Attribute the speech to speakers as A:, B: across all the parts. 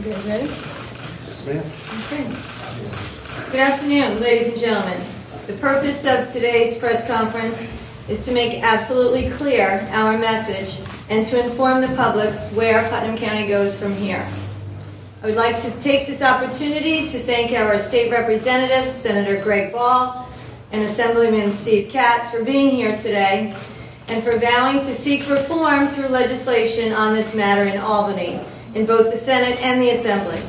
A: You guys ready?
B: Yes, ma'am.
A: Okay. Good afternoon, ladies and gentlemen. The purpose of today's press conference is to make absolutely clear our message and to inform the public where Putnam County goes from here. I would like to take this opportunity to thank our state representatives, Senator Greg Ball and Assemblyman Steve Katz, for being here today and for vowing to seek reform through legislation on this matter in Albany, in both the Senate and the Assembly.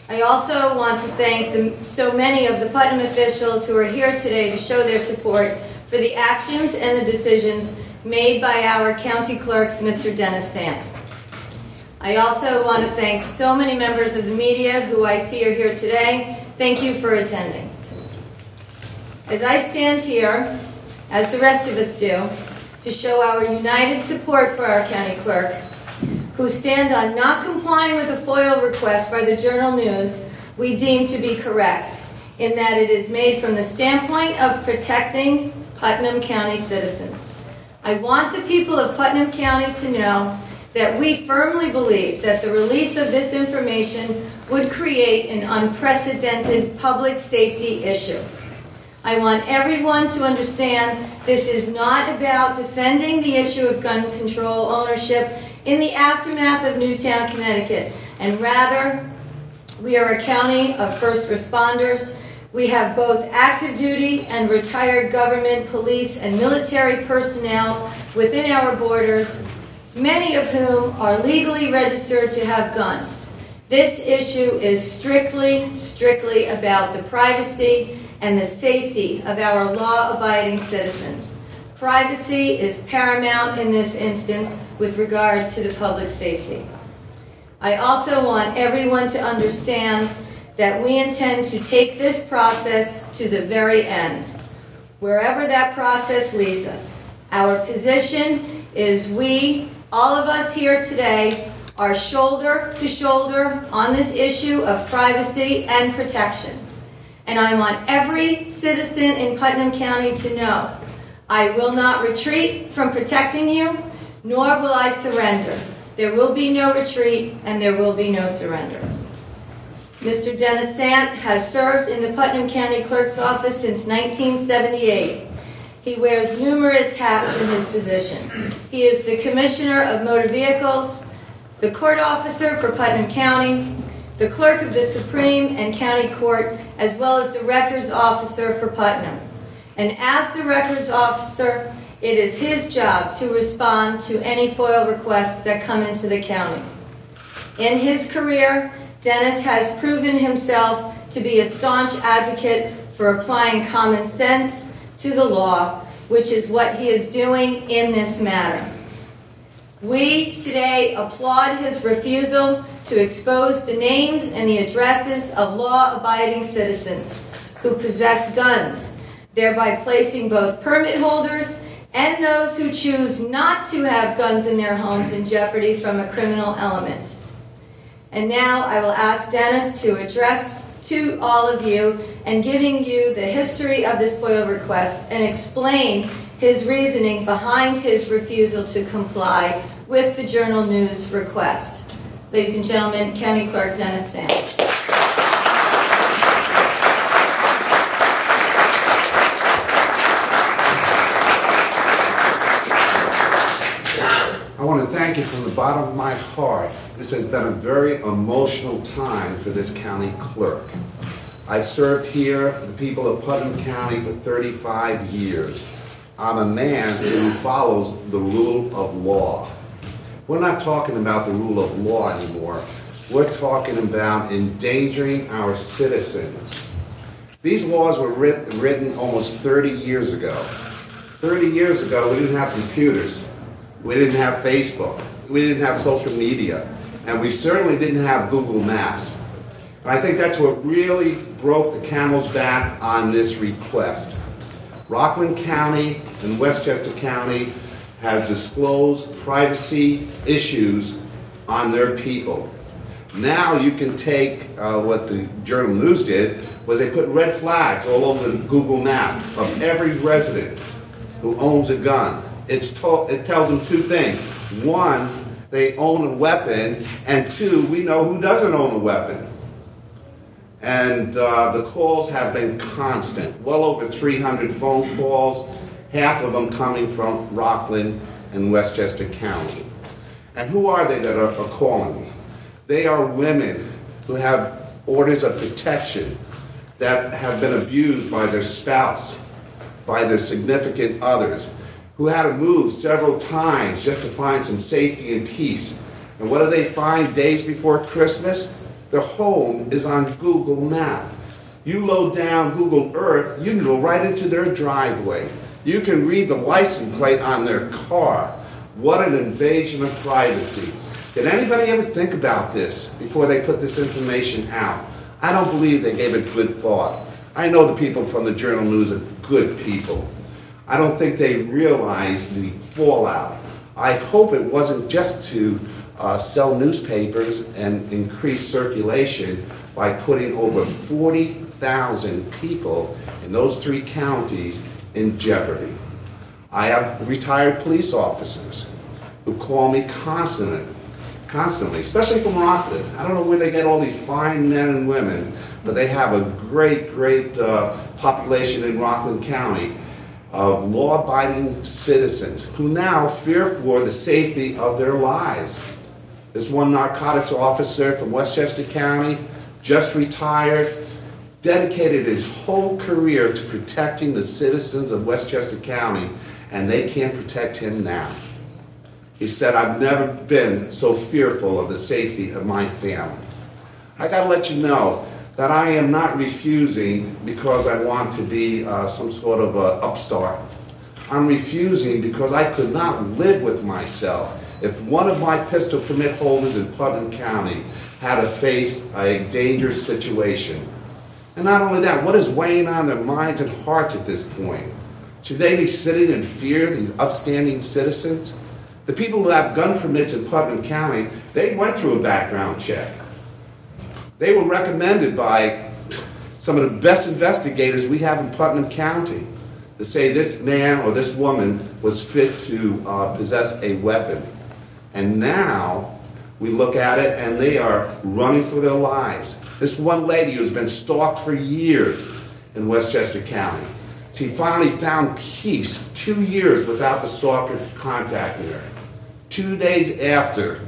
A: I also want to thank so many of the Putnam officials who are here today to show their support for the actions and the decisions made by our County Clerk, Mr. Dennis Sant. I also want to thank so many members of the media who I see are here today. Thank you for attending. As I stand here, as the rest of us do, to show our united support for our County Clerk, who stand on not complying with a FOIL request by the Journal News, we deem to be correct, in that it is made from the standpoint of protecting Putnam County citizens. I want the people of Putnam County to know that we firmly believe that the release of this information would create an unprecedented public safety issue. I want everyone to understand this is not about defending the issue of gun control ownership in the aftermath of Newtown, Connecticut, and rather, we are a county of first responders. We have both active duty and retired government, police, and military personnel within our borders, many of whom are legally registered to have guns. This issue is strictly about the privacy and the safety of our law-abiding citizens. Privacy is paramount in this instance with regard to the public safety. I also want everyone to understand that we intend to take this process to the very end, wherever that process leads us. Our position is we, all of us here today, are shoulder to shoulder on this issue of privacy and protection. And I want every citizen in Putnam County to know I will not retreat from protecting you, nor will I surrender. There will be no retreat and there will be no surrender. Mr. Dennis Sant has served in the Putnam County Clerk's office since 1978. He wears numerous hats in his position. He is the Commissioner of Motor Vehicles, the Court Officer for Putnam County, the Clerk of the Supreme and County Court, as well as the Records Officer for Putnam. And as the Records Officer, it is his job to respond to any FOIL requests that come into the county. In his career, Dennis has proven himself to be a staunch advocate for applying common sense to the law, which is what he is doing in this matter. We today applaud his refusal to expose the names and the addresses of law-abiding citizens who possess guns, thereby placing both permit holders and those who choose not to have guns in their homes in jeopardy from a criminal element. And now I will ask Dennis to address to all of you and giving you the history of this FOIL request and explain his reasoning behind his refusal to comply with the Journal News request. Ladies and gentlemen, County Clerk Dennis Sant.
B: I want to thank you from the bottom of my heart. This has been a very emotional time for this county clerk. I've served here, the people of Putnam County, for 35 years. I'm a man who follows the rule of law. We're not talking about the rule of law anymore. We're talking about endangering our citizens. These laws were written almost 30 years ago. 30 years ago, we didn't have computers. We didn't have Facebook. We didn't have social media. And we certainly didn't have Google Maps. And I think that's what really broke the camel's back on this request. Rockland County and Westchester County have disclosed privacy issues on their people. Now you can take what the Journal News did, was they put red flags all over the Google map of every resident who owns a gun. It tells them two things. One, they own a weapon, and two, we know who doesn't own a weapon. And the calls have been constant, well over 300 phone calls, half of them coming from Rockland and Westchester County. And who are they that are calling me? They are women who have orders of protection that have been abused by their spouse, by their significant others, who had to move several times just to find some safety and peace. And what do they find days before Christmas? Their home is on Google Maps. You load down Google Earth, you can go right into their driveway. You can read the license plate on their car. What an invasion of privacy. Did anybody ever think about this before they put this information out? I don't believe they gave it good thought. I know the people from the Journal News are good people. I don't think they realized the fallout. I hope it wasn't just to sell newspapers and increase circulation by putting over 40,000 people in those 3 counties in jeopardy. I have retired police officers who call me constantly, especially from Rockland. I don't know where they get all these fine men and women, but they have a great population in Rockland County of law-abiding citizens who now fear for the safety of their lives. This one narcotics officer from Westchester County, just retired, dedicated his whole career to protecting the citizens of Westchester County, and they can't protect him now. He said, "I've never been so fearful of the safety of my family." I gotta let you know that I am not refusing because I want to be some sort of upstart. I'm refusing because I could not live with myself if one of my pistol permit holders in Putnam County had to face a dangerous situation. And not only that, what is weighing on their minds and hearts at this point? Should they be sitting in fear, these upstanding citizens? The people who have gun permits in Putnam County, they went through a background check. They were recommended by some of the best investigators we have in Putnam County to say this man or this woman was fit to possess a weapon. And now we look at it and they are running for their lives. This one lady who's been stalked for years in Westchester County, she finally found peace 2 years without the stalker contacting her. 2 days after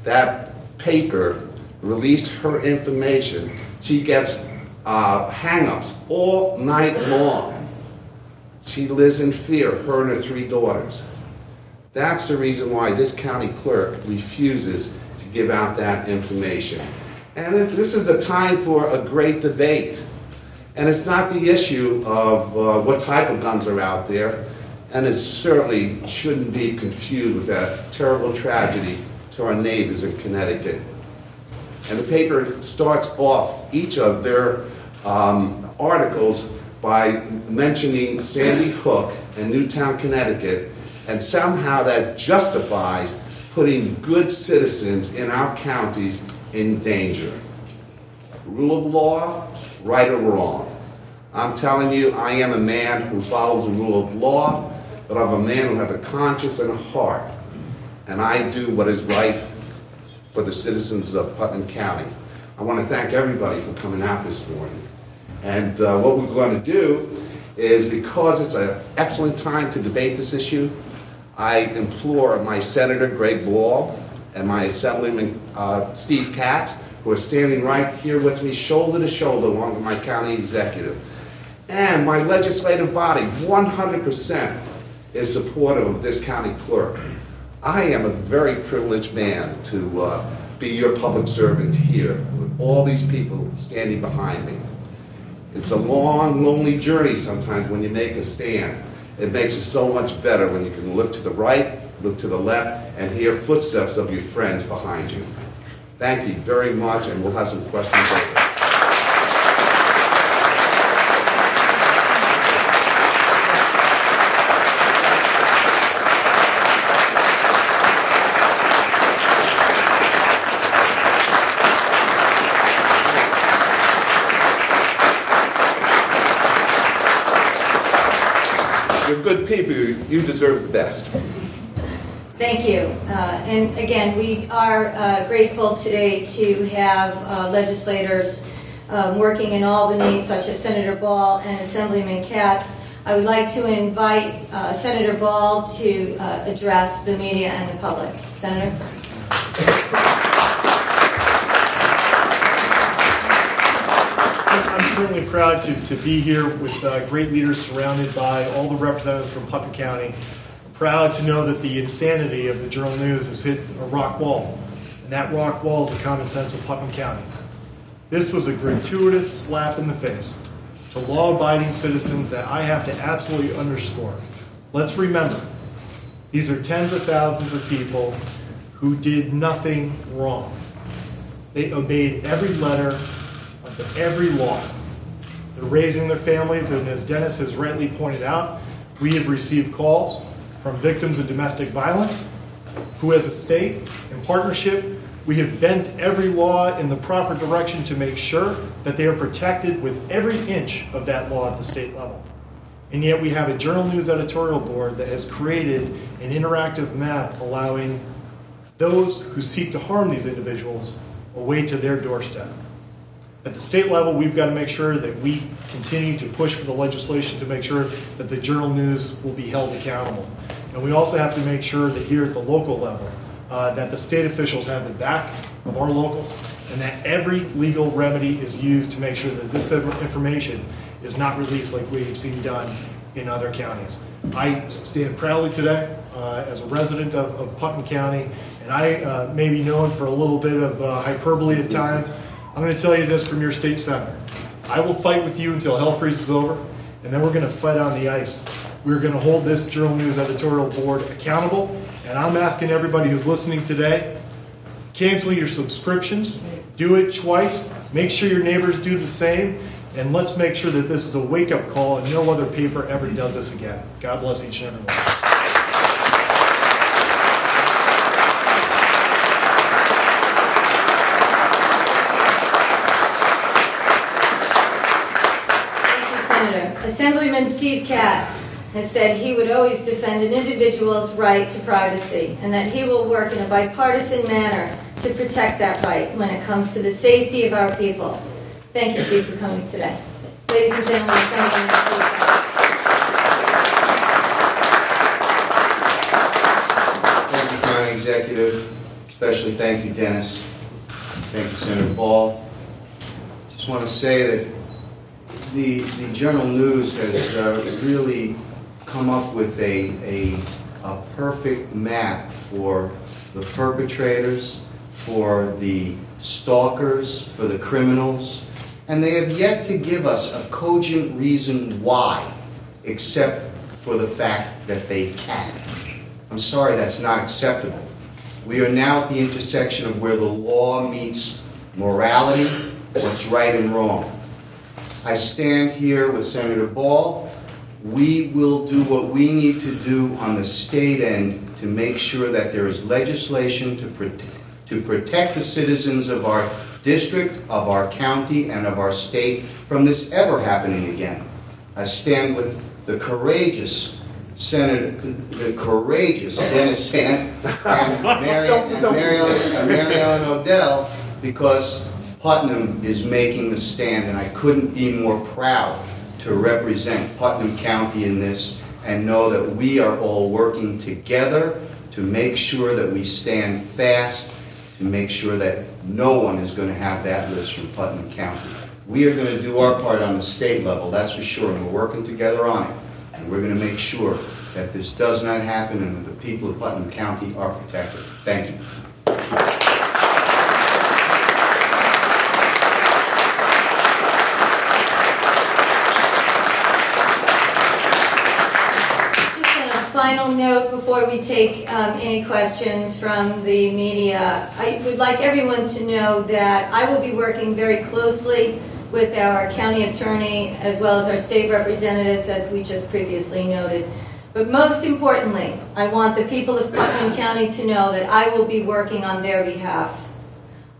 B: that paper released her information, she gets hang-ups all night long. She lives in fear, her and her 3 daughters. That's the reason why this county clerk refuses to give out that information. And this is a time for a great debate. And it's not the issue of what type of guns are out there, and it certainly shouldn't be confused with that terrible tragedy to our neighbors in Connecticut. And the paper starts off each of their articles by mentioning Sandy Hook and Newtown, Connecticut, and somehow that justifies putting good citizens in our counties in danger. Rule of law, right or wrong. I'm telling you, I am a man who follows the rule of law, but I'm a man who has a conscience and a heart, and I do what is right for the citizens of Putnam County. I want to thank everybody for coming out this morning. And what we're going to do is, because it's an excellent time to debate this issue, I implore my Senator Greg Ball and my Assemblyman Steve Katz, who are standing right here with me, shoulder to shoulder, along with my county executive. And my legislative body, 100% is supportive of this county clerk. I am a very privileged man to be your public servant here, with all these people standing behind me. It's a long, lonely journey sometimes when you make a stand. It makes it so much better when you can look to the right, look to the left, and hear footsteps of your friends behind you. Thank you very much, and we'll have some questions later. You're good people. You deserve the best.
A: Thank you. And again, we are grateful today to have legislators working in Albany, such as Senator Ball and Assemblyman Katz. I would like to invite Senator Ball to address the media and the public. Senator.
C: I'm certainly proud to be here with great leaders surrounded by all the representatives from Putnam County. I'm proud to know that the insanity of the Journal News has hit a rock wall, and that rock wall is the common sense of Putnam County. This was a gratuitous slap in the face to law-abiding citizens that I have to absolutely underscore. Let's remember, these are tens of thousands of people who did nothing wrong. They obeyed every letter of every law. They're raising their families, and as Dennis has rightly pointed out, we have received calls from victims of domestic violence who, as a state, in partnership, we have bent every law in the proper direction to make sure that they are protected with every inch of that law at the state level. And yet we have a Journal News editorial board that has created an interactive map allowing those who seek to harm these individuals a way to their doorstep. At the state level, we've got to make sure that we continue to push for the legislation to make sure that the Journal News will be held accountable. And we also have to make sure that here at the local level, that the state officials have the back of our locals, and that every legal remedy is used to make sure that this information is not released like we've seen done in other counties. I stand proudly today as a resident of Putnam County, and I may be known for a little bit of hyperbole at times. I'm going to tell you this from your state senator. I will fight with you until hell freezes over, and then we're going to fight on the ice. We're going to hold this Journal News editorial board accountable. And I'm asking everybody who's listening today, cancel your subscriptions, do it twice, make sure your neighbors do the same, and let's make sure that this is a wake-up call and no other paper ever does this again. God bless each and every one.
A: Thank you, Senator. Assemblyman Steve Katz has said he would always defend an individual's right to privacy and that he will work in a bipartisan manner to protect that right when it comes to the safety of our people. Thank you, Steve, for coming today. Ladies and gentlemen, Assemblyman Steve Katz.
D: Thank you, County Executive. Especially thank you, Dennis. Thank you, Senator Ball. Just want to say that the Journal News has really come up with a perfect map for the perpetrators, for the stalkers, for the criminals, and they have yet to give us a cogent reason why, except for the fact that they can. I'm sorry, that's not acceptable. We are now at the intersection of where the law meets morality, what's right and wrong. I stand here with Senator Ball. We will do what we need to do on the state end to make sure that there is legislation to protect the citizens of our district, of our county, and of our state from this ever happening again. I stand with the courageous Dennis Sant and MaryEllen Odell, because Putnam is making the stand, and I couldn't be more proud to represent Putnam County in this and know that we are all working together to make sure that we stand fast, to make sure that no one is going to have that list from Putnam County. We are going to do our part on the state level, that's for sure, and we're working together on it. And we're going to make sure that this does not happen and that the people of Putnam County are protected. Thank you.
A: Final note before we take any questions from the media. I would like everyone to know that I will be working very closely with our county attorney as well as our state representatives, as we just previously noted. But most importantly, I want the people of Putnam County to know that I will be working on their behalf,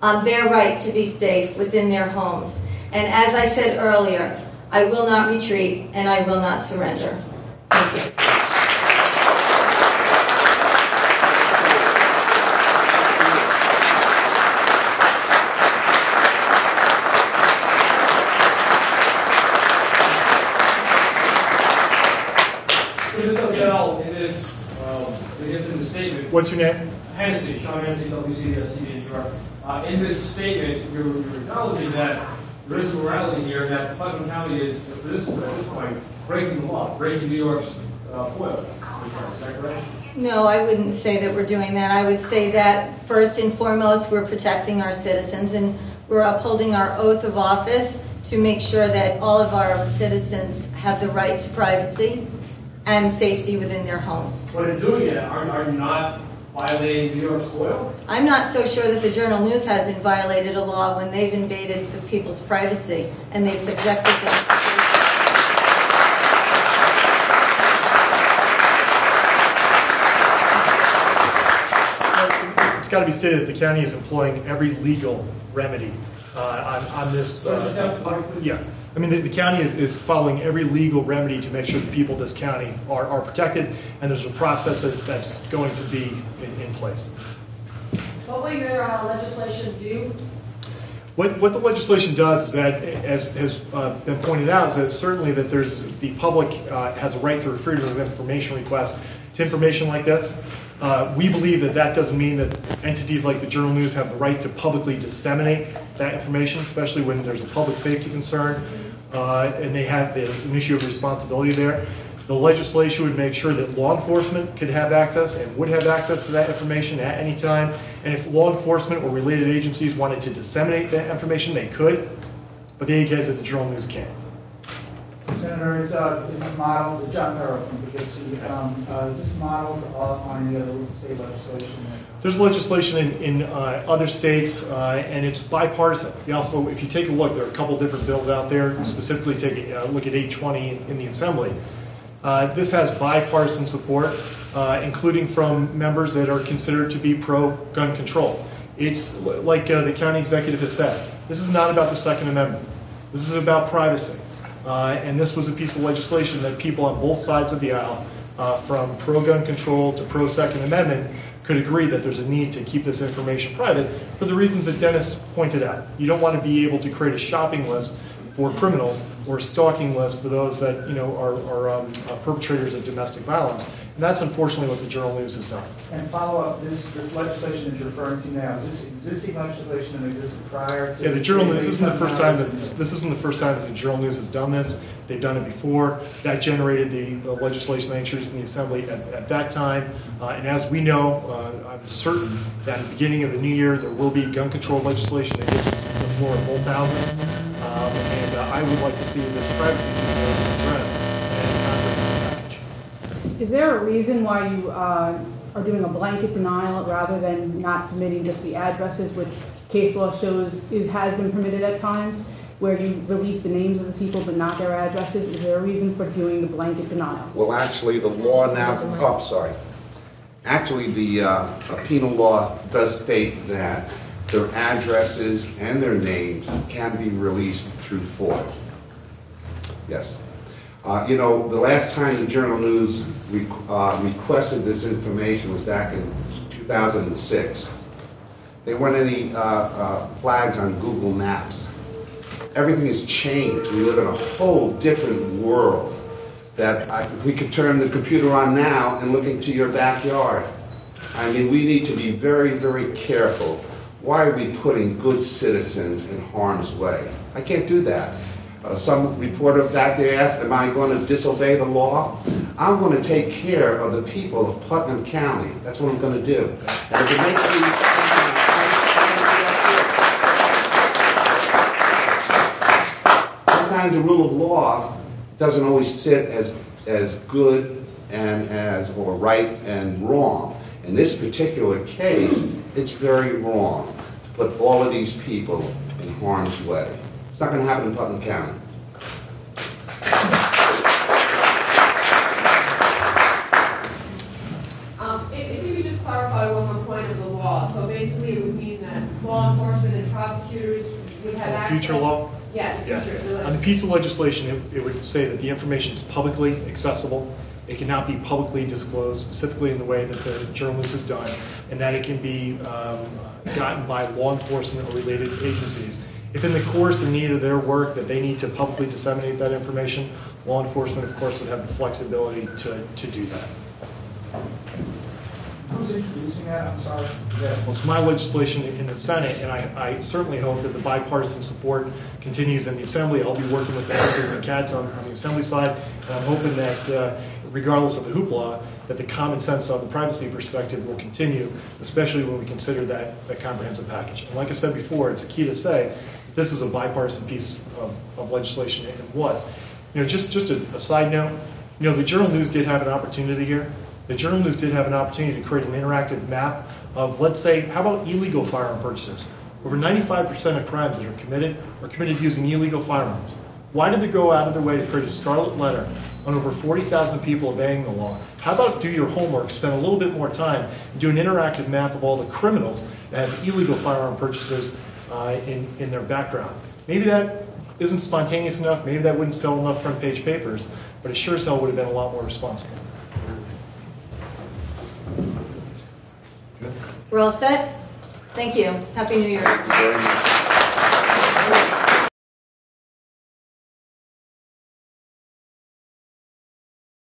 A: on their right to be safe within their homes. And as I said earlier, I will not retreat and I will not surrender. Thank you.
E: statement.
C: What's your name?
E: Hennessy, Sean Hennessy, WCST in New York. In this statement, you're acknowledging that there is a morality here, that Putnam County is, at this point, breaking the law, breaking New York's FOIA. Is that correct?
A: No, I wouldn't say that we're doing that. I would say that first and foremost, we're protecting our citizens and we're upholding our oath of office to make sure that all of our citizens have the right to privacy and safety within their homes.
E: But in doing it, are you not violating New York's FOIA?
A: I'm not so sure that the Journal News hasn't violated a law when they've invaded the people's privacy and they've subjected them to
C: It's got to be stated that the county is employing every legal remedy on this. Yeah, I mean the county is following every legal remedy to make sure the people of this county are protected, and there's a process that's going to be in place.
F: What will your legislation do?
C: What the legislation does is that, as has been pointed out, is that certainly that the public has a right to freedom of information request to information like this. We believe that doesn't mean that entities like the Journal News have the right to publicly disseminate that information, especially when there's a public safety concern and there's an issue of responsibility there. The legislation would make sure that law enforcement could have access and would have access to that information at any time. And if law enforcement or related agencies wanted to disseminate that information, they could, but the eggheads at the Journal News can't.
G: Senator, is this model, John Farrow from Poughkeepsie, is this modeled on any other state legislation?
C: There's legislation in other states, and it's bipartisan. Also, if you take a look, there are a couple different bills out there. Specifically, take a look at 820 in the Assembly. This has bipartisan support, including from members that are considered to be pro-gun control. It's like the county executive has said, this is not about the Second Amendment. This is about privacy. And this was a piece of legislation that people on both sides of the aisle, from pro-gun control to pro-Second Amendment, could agree that there's a need to keep this information private for the reasons that Dennis pointed out. You don't want to be able to create a shopping list for criminals or a stalking list for those that are perpetrators of domestic violence. And that's unfortunately what the Journal News has done.
G: And follow up, this legislation that you're referring to now, is this existing legislation that existed prior to?
C: Yeah, the Journal News. This isn't the first time that the Journal News has done this. They've done it before. That generated the legislation they introduced in the Assembly at that time. And as we know, I'm certain that at the beginning of the new year there will be gun control legislation that gives the floor of both houses. And I would like to see this privacy bill addressed and Congress package.
F: Is there a reason why you are doing a blanket denial rather than not submitting just the addresses, which case law shows has been permitted at times, where you release the names of the people but not their addresses? Is there a reason for doing the blanket denial?
B: Well, actually, the law now, Actually, the penal law does state that their addresses and their names can be released through FOIA. Yes. The last time the Journal News requested this information was back in 2006. There weren't any flags on Google Maps. Everything has changed. We live in a whole different world that we could turn the computer on now and look into your backyard. I mean, we need to be very, very careful. Why are we putting good citizens in harm's way? I can't do that. Some reporter back there asked, am I going to disobey the law? I'm going to take care of the people of Putnam County. That's what I'm going to do. And if it makes me... Sometimes the rule of law doesn't always sit as good and or right and wrong. In this particular case, it's very wrong to put all of these people in harm's way. It's not going to happen in Putnam County.
H: If you could just clarify one more point of the law. So basically it would mean that law enforcement and prosecutors would have access...
C: Future law?
H: Yeah, the future.
C: Yeah. On the piece of legislation, it would say that the information is publicly accessible. It cannot be publicly disclosed, specifically in the way that the Journal News has done, and that it can be gotten by law enforcement or related agencies. If in the course and need of their work that they need to publicly disseminate that information, law enforcement, of course, would have the flexibility to do that.
G: who's introducing that? I'm sorry. Yeah.
C: Well, it's my legislation in the Senate, and I certainly hope that the bipartisan support continues in the Assembly. I'll be working with the Senator McCats on the Assembly side, and I'm hoping that regardless of the hoopla, that the common sense on the privacy perspective will continue, especially when we consider that comprehensive package. And like I said before, it's key to say that this is a bipartisan piece of legislation, and it was. Just a side note, the Journal News did have an opportunity here. The Journal News did have an opportunity to create an interactive map of, let's say, how about illegal firearm purchases? Over 95% of crimes that are committed using illegal firearms. Why did they go out of their way to create a scarlet letter on over 40,000 people obeying the law? How about do your homework, spend a little bit more time, and do an interactive map of all the criminals that have illegal firearm purchases in their background? Maybe that isn't spontaneous enough, maybe that wouldn't sell enough front page papers, but it sure as hell would have been a lot more responsible.
A: We're all set? Thank you. Happy New Year.
B: Thank you very much.